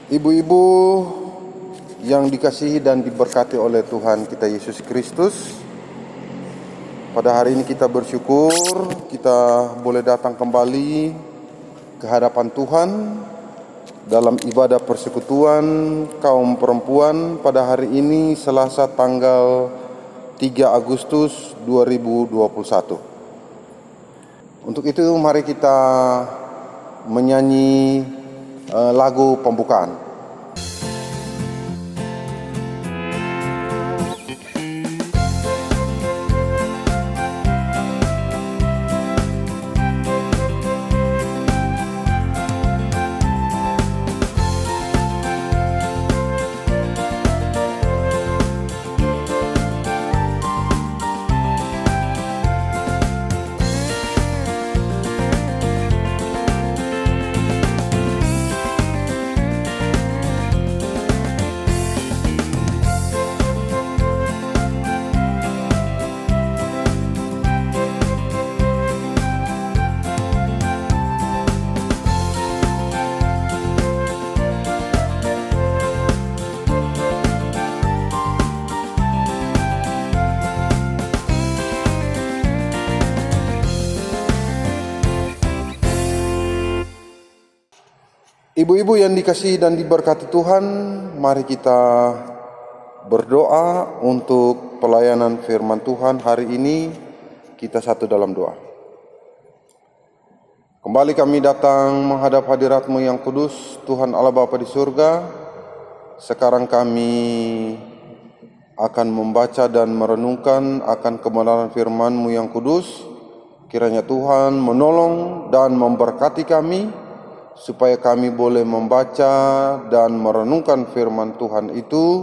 Ibu-ibu yang dikasihi dan diberkati oleh Tuhan kita Yesus Kristus, pada hari ini kita bersyukur kita boleh datang kembali ke hadapan Tuhan dalam ibadah persekutuan kaum perempuan pada hari ini Selasa tanggal 3 Agustus 2021. Untuk itu mari kita menyanyi lagu pembukaan. Ibu-ibu yang dikasihi dan diberkati Tuhan, mari kita berdoa untuk pelayanan firman Tuhan hari ini. Kita satu dalam doa. Kembali kami datang menghadap hadirat-Mu yang kudus, Tuhan Allah Bapa di surga. Sekarang kami akan membaca dan merenungkan akan kebenaran firman-Mu yang kudus. Kiranya Tuhan menolong dan memberkati kami, supaya kami boleh membaca dan merenungkan firman Tuhan itu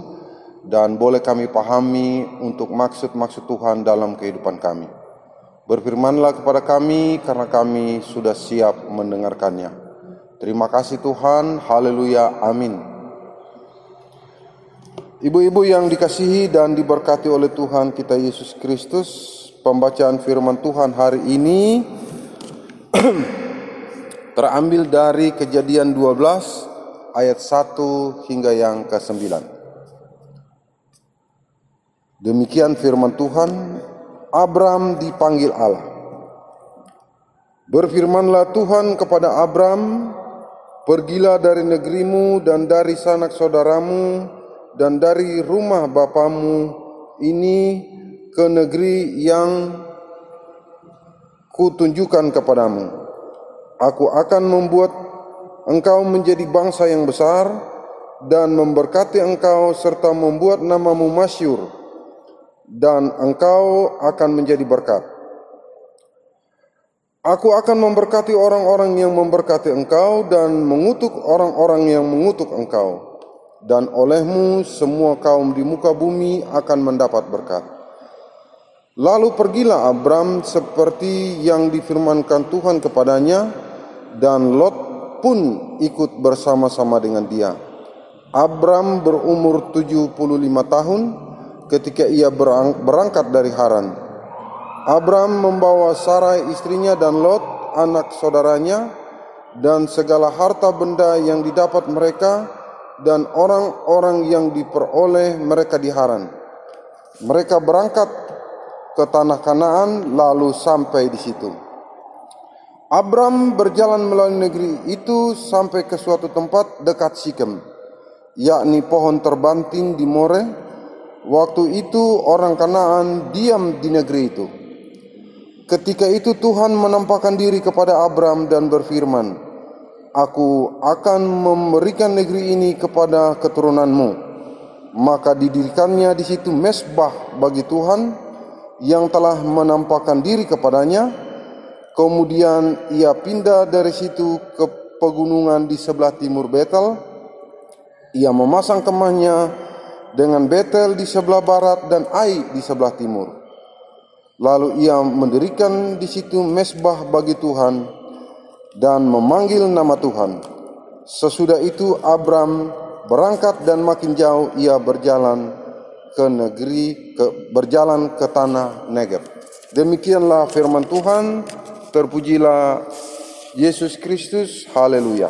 dan boleh kami pahami untuk maksud-maksud Tuhan dalam kehidupan kami. Berfirmanlah kepada kami karena kami sudah siap mendengarkannya. Terima kasih Tuhan, haleluya, amin. Ibu-ibu yang dikasihi dan diberkati oleh Tuhan kita Yesus Kristus, pembacaan firman Tuhan hari ini terambil dari Kejadian 12 ayat 1 hingga yang ke-9. Demikian firman Tuhan, Abram dipanggil Allah. Berfirmanlah Tuhan kepada Abram, "Pergilah dari negerimu dan dari sanak saudaramu dan dari rumah bapamu ini ke negeri yang kutunjukkan kepadamu. Aku akan membuat engkau menjadi bangsa yang besar dan memberkati engkau serta membuat namamu masyhur, dan engkau akan menjadi berkat. Aku akan memberkati orang-orang yang memberkati engkau dan mengutuk orang-orang yang mengutuk engkau, dan olehmu semua kaum di muka bumi akan mendapat berkat." Lalu pergilah Abram seperti yang difirmankan Tuhan kepadanya, dan Lot pun ikut bersama-sama dengan dia. Abram berumur 75 tahun ketika ia berangkat dari Haran. Abram membawa Sarai istrinya dan Lot anak saudaranya dan segala harta benda yang didapat mereka dan orang-orang yang diperoleh mereka di Haran. Mereka berangkat ke tanah Kanaan lalu sampai di situ. Abram berjalan melalui negeri itu sampai ke suatu tempat dekat Sikem, yakni pohon terbanting di More. Waktu itu orang Kanaan diam di negeri itu. Ketika itu Tuhan menampakkan diri kepada Abram dan berfirman, "Aku akan memberikan negeri ini kepada keturunanmu." Maka didirikannya di situ mezbah bagi Tuhan yang telah menampakkan diri kepadanya. Kemudian ia pindah dari situ ke pegunungan di sebelah timur Betel. Ia memasang kemahnya dengan Betel di sebelah barat dan Ai di sebelah timur. Lalu ia mendirikan di situ mezbah bagi Tuhan dan memanggil nama Tuhan. Sesudah itu Abram berangkat dan makin jauh ia berjalan ke tanah Negeb. Demikianlah firman Tuhan. Terpujilah Yesus Kristus, haleluya.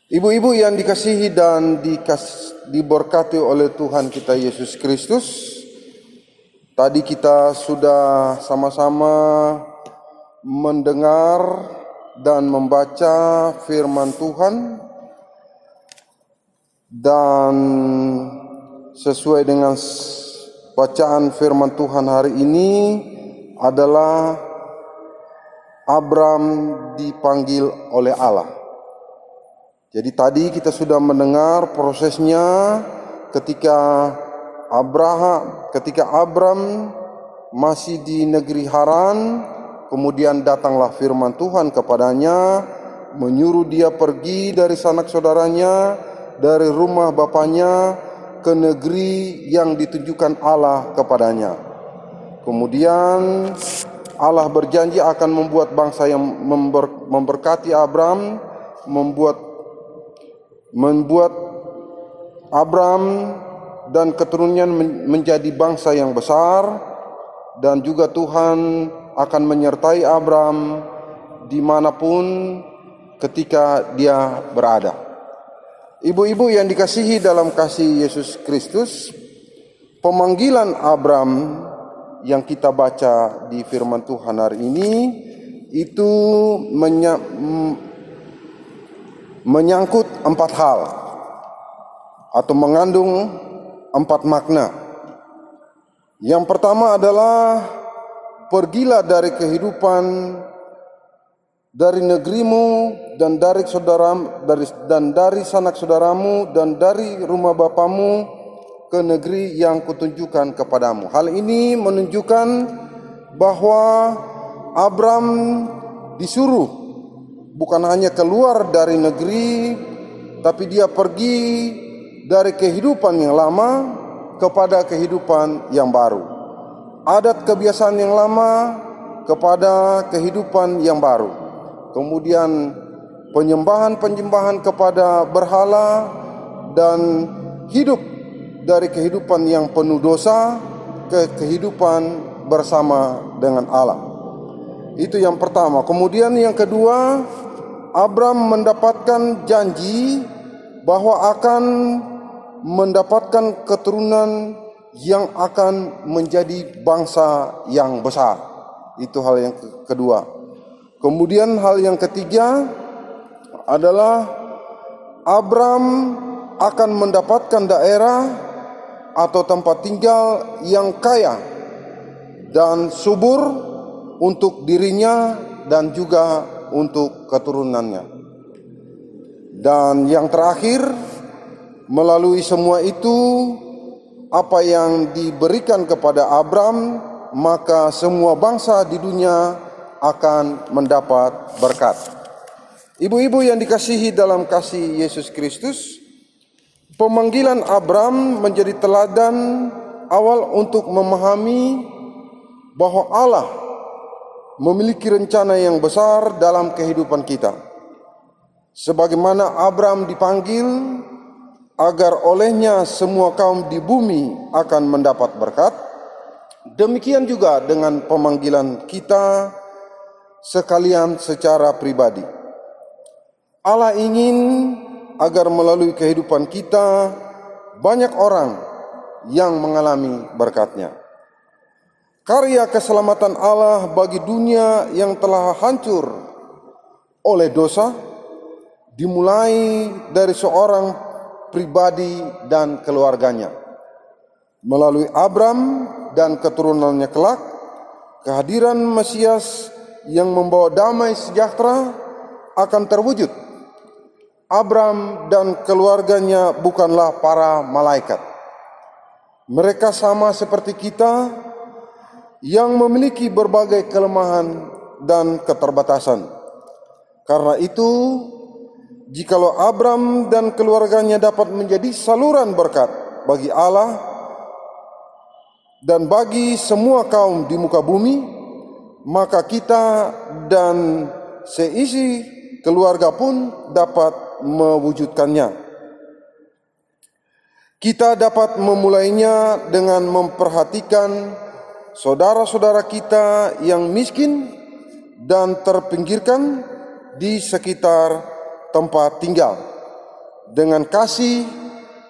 Ibu-ibu yang dikasihi dan diberkati oleh Tuhan kita Yesus Kristus, tadi kita sudah sama-sama mendengar dan membaca firman Tuhan, dan sesuai dengan bacaan firman Tuhan hari ini adalah Abram dipanggil oleh Allah. Jadi tadi kita sudah mendengar prosesnya ketika Abram masih di negeri Haran, kemudian datanglah firman Tuhan kepadanya, menyuruh dia pergi dari sanak saudaranya, dari rumah bapaknya ke negeri yang ditunjukkan Allah kepadanya. Kemudian Allah berjanji akan membuat bangsa yang memberkati Abram, membuat Abram dan keturunannya menjadi bangsa yang besar, dan juga Tuhan akan menyertai Abram dimanapun ketika dia berada. Ibu-ibu yang dikasihi dalam kasih Yesus Kristus, pemanggilan Abram yang kita baca di firman Tuhan hari ini itu menyangkut 4 hal atau mengandung 4 makna. Yang pertama adalah pergilah dari kehidupan, dari negerimu dan dari dari sanak saudaramu dan dari rumah bapamu ke negeri yang kutunjukkan kepadamu. Hal ini menunjukkan bahwa Abram disuruh bukan hanya keluar dari negeri, tapi dia pergi dari kehidupan yang lama kepada kehidupan yang baru. Adat kebiasaan yang lama kepada kehidupan yang baru. Kemudian penyembahan kepada berhala, dan hidup dari kehidupan yang penuh dosa ke kehidupan bersama dengan Allah. Itu yang pertama. Kemudian yang kedua, Abram mendapatkan janji bahwa akan mendapatkan keturunan yang akan menjadi bangsa yang besar. Itu hal yang kedua. Kemudian hal yang ketiga adalah Abram akan mendapatkan daerah atau tempat tinggal yang kaya dan subur untuk dirinya dan juga untuk keturunannya. Dan yang terakhir, melalui semua itu, apa yang diberikan kepada Abram, maka semua bangsa di dunia akan mendapat berkat. Ibu-ibu yang dikasihi dalam kasih Yesus Kristus, pemanggilan Abram menjadi teladan awal untuk memahami bahwa Allah memiliki rencana yang besar dalam kehidupan kita. Sebagaimana Abram dipanggil agar olehnya semua kaum di bumi akan mendapat berkat, demikian juga dengan pemanggilan kita sekalian secara pribadi. Allah ingin agar melalui kehidupan kita banyak orang yang mengalami berkat-Nya. Karya keselamatan Allah bagi dunia yang telah hancur oleh dosa dimulai dari seorang pribadi dan keluarganya. Melalui Abram dan keturunannya kelak, kehadiran Mesias yang membawa damai sejahtera akan terwujud. Abram dan keluarganya bukanlah para malaikat. Mereka sama seperti kita yang memiliki berbagai kelemahan dan keterbatasan. Karena itu, jikalau Abram dan keluarganya dapat menjadi saluran berkat bagi Allah dan bagi semua kaum di muka bumi, maka kita dan seisi keluarga pun dapat mewujudkannya. Kita dapat memulainya dengan memperhatikan saudara-saudara kita yang miskin dan terpinggirkan di sekitar tempat tinggal. Dengan kasih,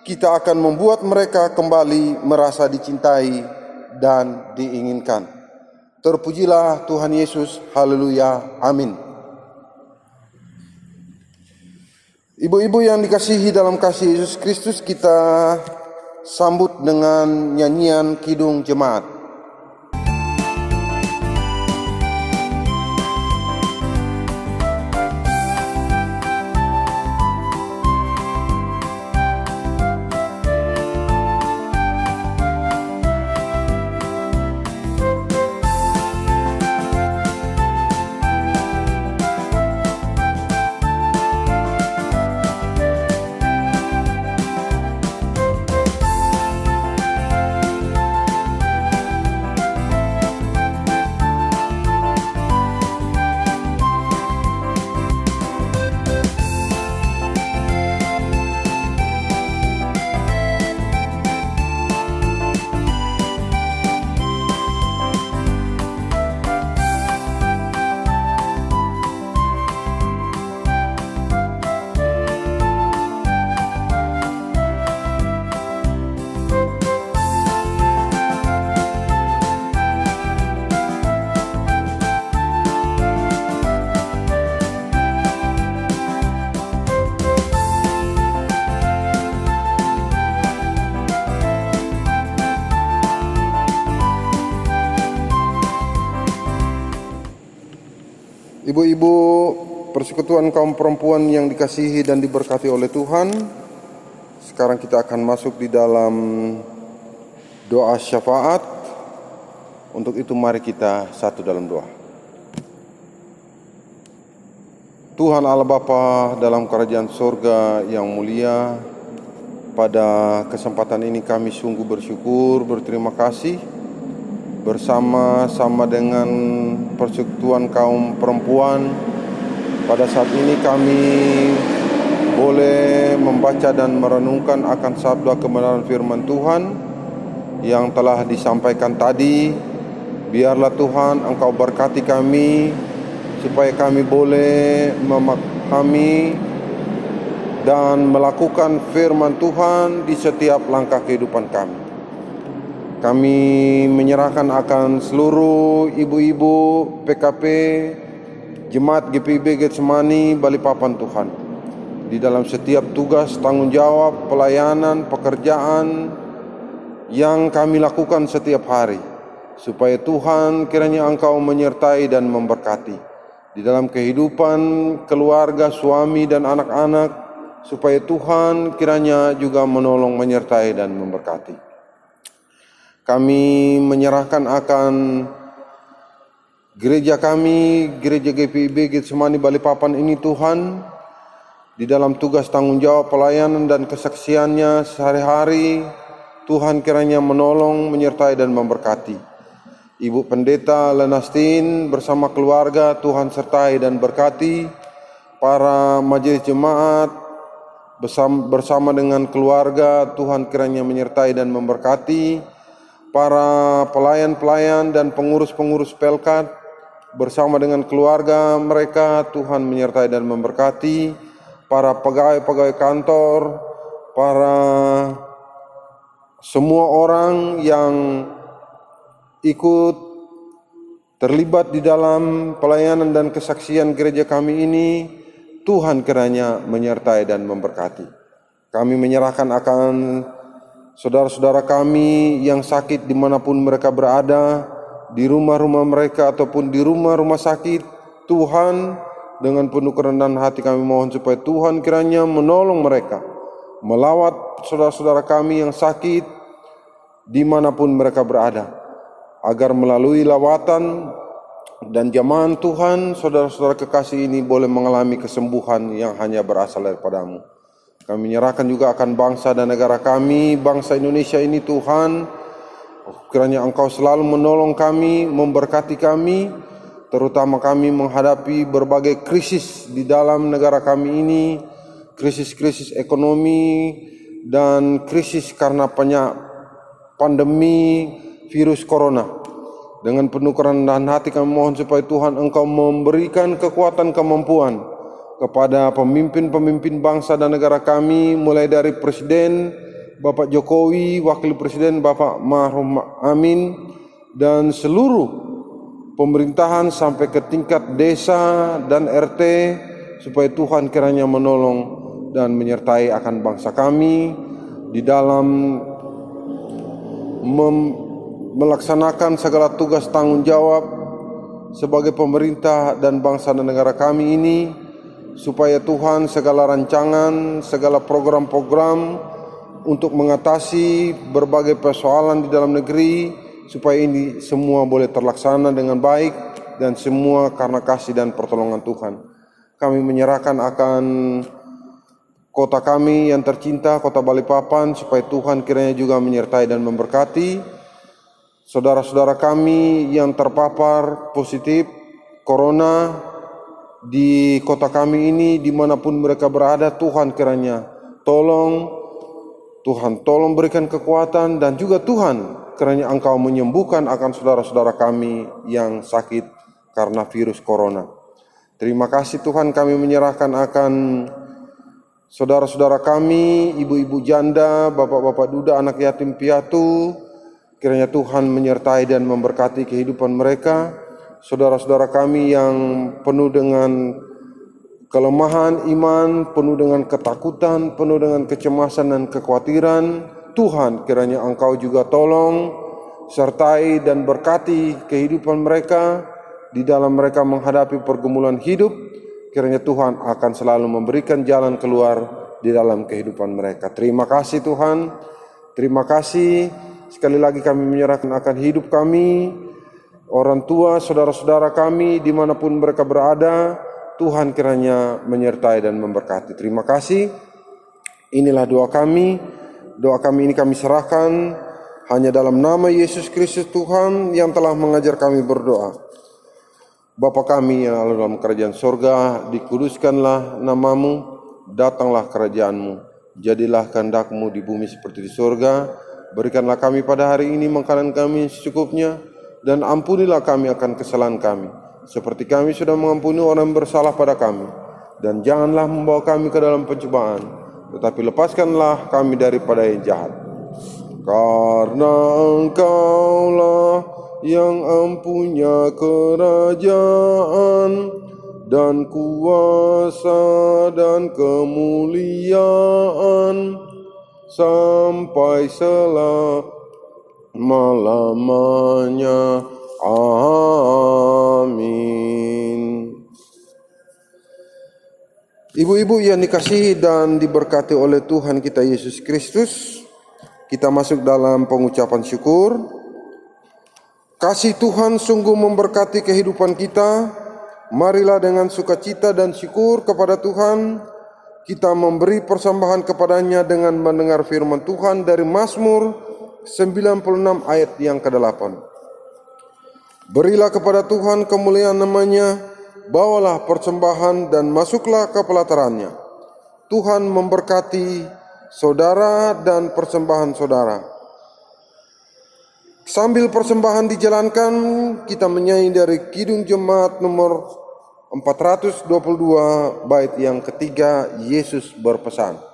kita akan membuat mereka kembali merasa dicintai dan diinginkan. Terpujilah Tuhan Yesus, haleluya, amin. Ibu-ibu yang dikasihi dalam kasih Yesus Kristus, kita sambut dengan nyanyian Kidung Jemaat. Ibu-ibu persekutuan kaum perempuan yang dikasihi dan diberkati oleh Tuhan, sekarang kita akan masuk di dalam doa syafaat. Untuk itu mari kita satu dalam doa. Tuhan Allah Bapa dalam kerajaan sorga yang mulia, pada kesempatan ini kami sungguh bersyukur, berterima kasih bersama-sama dengan persekutuan kaum perempuan. Pada saat ini kami boleh membaca dan merenungkan akan sabda kebenaran firman Tuhan yang telah disampaikan tadi. Biarlah Tuhan Engkau berkati kami supaya kami boleh memahami dan melakukan firman Tuhan di setiap langkah kehidupan kami. Kami menyerahkan akan seluruh ibu-ibu PKP Jemaat GPIB Getsemani Balikpapan Tuhan, di dalam setiap tugas, tanggung jawab, pelayanan, pekerjaan yang kami lakukan setiap hari, supaya Tuhan kiranya Engkau menyertai dan memberkati di dalam kehidupan keluarga, suami dan anak-anak, supaya Tuhan kiranya juga menolong, menyertai dan memberkati. Kami menyerahkan akan gereja kami, gereja GPIB Getsemani Balikpapan ini Tuhan, di dalam tugas tanggung jawab pelayanan dan kesaksiannya sehari-hari. Tuhan kiranya menolong, menyertai dan memberkati. Ibu Pendeta Lenastin bersama keluarga, Tuhan sertai dan berkati. Para majelis jemaat bersama dengan keluarga, Tuhan kiranya menyertai dan memberkati. Para pelayan-pelayan dan pengurus-pengurus Pelkat bersama dengan keluarga mereka, Tuhan menyertai dan memberkati. Para pegawai-pegawai kantor, para semua orang yang ikut terlibat di dalam pelayanan dan kesaksian gereja kami ini, Tuhan kiranya menyertai dan memberkati. Kami menyerahkan akan saudara-saudara kami yang sakit dimanapun mereka berada, di rumah-rumah mereka ataupun di rumah-rumah sakit. Tuhan, dengan penuh kerendahan hati kami mohon supaya Tuhan kiranya menolong mereka, melawat saudara-saudara kami yang sakit dimanapun mereka berada, agar melalui lawatan dan jamahan Tuhan, saudara-saudara kekasih ini boleh mengalami kesembuhan yang hanya berasal daripada-Mu. Kami menyerahkan juga akan bangsa dan negara kami, bangsa Indonesia ini Tuhan. Kiranya Engkau selalu menolong kami, memberkati kami, terutama kami menghadapi berbagai krisis di dalam negara kami ini, krisis-krisis ekonomi dan krisis karena pandemi virus corona. Dengan penuh kerendahan hati kami mohon supaya Tuhan Engkau memberikan kekuatan, kemampuan kepada pemimpin-pemimpin bangsa dan negara kami, mulai dari Presiden Bapak Jokowi, Wakil Presiden Bapak Ma'ruf Amin, dan seluruh pemerintahan sampai ke tingkat desa dan RT, supaya Tuhan kiranya menolong dan menyertai akan bangsa kami di dalam melaksanakan segala tugas tanggung jawab sebagai pemerintah dan bangsa dan negara kami ini, supaya Tuhan segala rancangan, segala program-program untuk mengatasi berbagai persoalan di dalam negeri, supaya ini semua boleh terlaksana dengan baik dan semua karena kasih dan pertolongan Tuhan. Kami menyerahkan akan kota kami yang tercinta, kota Balikpapan, supaya Tuhan kiranya juga menyertai dan memberkati saudara-saudara kami yang terpapar positif corona di kota kami ini, dimanapun mereka berada. Tuhan kiranya tolong berikan kekuatan, dan juga Tuhan kiranya Engkau menyembuhkan akan saudara-saudara kami yang sakit karena virus corona. Terima kasih Tuhan, kami menyerahkan akan saudara-saudara kami, ibu-ibu janda, bapak-bapak duda, anak yatim piatu. Kiranya Tuhan menyertai dan memberkati kehidupan mereka. Saudara-saudara kami yang penuh dengan kelemahan iman, penuh dengan ketakutan, penuh dengan kecemasan dan kekhawatiran, Tuhan kiranya Engkau juga tolong, sertai dan berkati kehidupan mereka di dalam mereka menghadapi pergumulan hidup. Kiranya Tuhan akan selalu memberikan jalan keluar di dalam kehidupan mereka. Terima kasih Tuhan, terima kasih. Sekali lagi kami menyerahkan akan hidup kami, orang tua, saudara-saudara kami dimanapun mereka berada. Tuhan kiranya menyertai dan memberkati. Terima kasih. Inilah doa kami. Doa kami ini kami serahkan hanya dalam nama Yesus Kristus Tuhan yang telah mengajar kami berdoa. Bapa kami yang ada dalam kerajaan sorga, dikuduskanlah namamu, datanglah kerajaanmu, jadilah kehendak-Mu di bumi seperti di sorga. Berikanlah kami pada hari ini makanan kami secukupnya, dan ampunilah kami akan kesalahan kami, seperti kami sudah mengampuni orang yang bersalah pada kami. Dan janganlah membawa kami ke dalam pencobaan, tetapi lepaskanlah kami daripada yang jahat. Karena Engkaulah yang empunya kerajaan dan kuasa dan kemuliaan sampai selama-lamanya. Amin. Ibu-ibu yang dikasihi dan diberkati oleh Tuhan kita Yesus Kristus, kita masuk dalam pengucapan syukur. Kasih Tuhan sungguh memberkati kehidupan kita. Marilah dengan sukacita dan syukur kepada Tuhan, kita memberi persembahan kepadanya dengan mendengar firman Tuhan dari Mazmur 96 ayat yang ke-8. Berilah kepada Tuhan kemuliaan namanya, bawalah persembahan dan masuklah ke pelatarannya. Tuhan memberkati saudara dan persembahan saudara. Sambil persembahan dijalankan, kita menyanyi dari Kidung Jemaat nomor 422 bait yang ketiga, Yesus berpesan.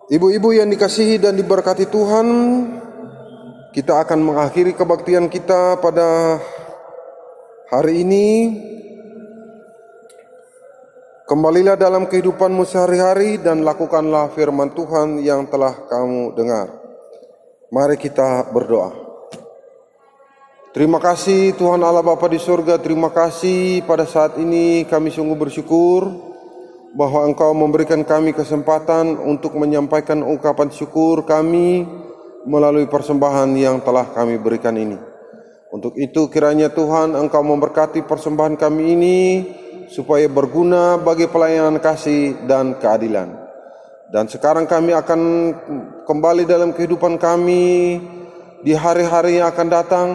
Ibu-ibu yang dikasihi dan diberkati Tuhan, kita akan mengakhiri kebaktian kita pada hari ini. Kembalilah dalam kehidupanmu sehari-hari dan lakukanlah firman Tuhan yang telah kamu dengar. Mari kita berdoa. Terima kasih Tuhan Allah Bapa di surga, terima kasih pada saat ini kami sungguh bersyukur bahwa Engkau memberikan kami kesempatan untuk menyampaikan ungkapan syukur kami melalui persembahan yang telah kami berikan ini. Untuk itu kiranya Tuhan Engkau memberkati persembahan kami ini, supaya berguna bagi pelayanan kasih dan keadilan. Dan sekarang kami akan kembali dalam kehidupan kami di hari-hari yang akan datang.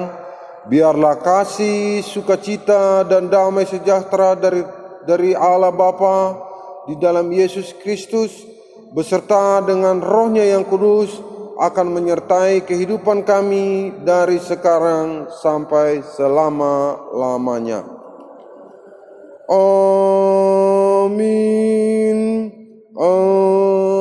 Biarlah kasih, sukacita, dan damai sejahtera dari Allah Bapa di dalam Yesus Kristus beserta dengan Roh-Nya yang kudus akan menyertai kehidupan kami dari sekarang sampai selama-lamanya. Amin. Amin.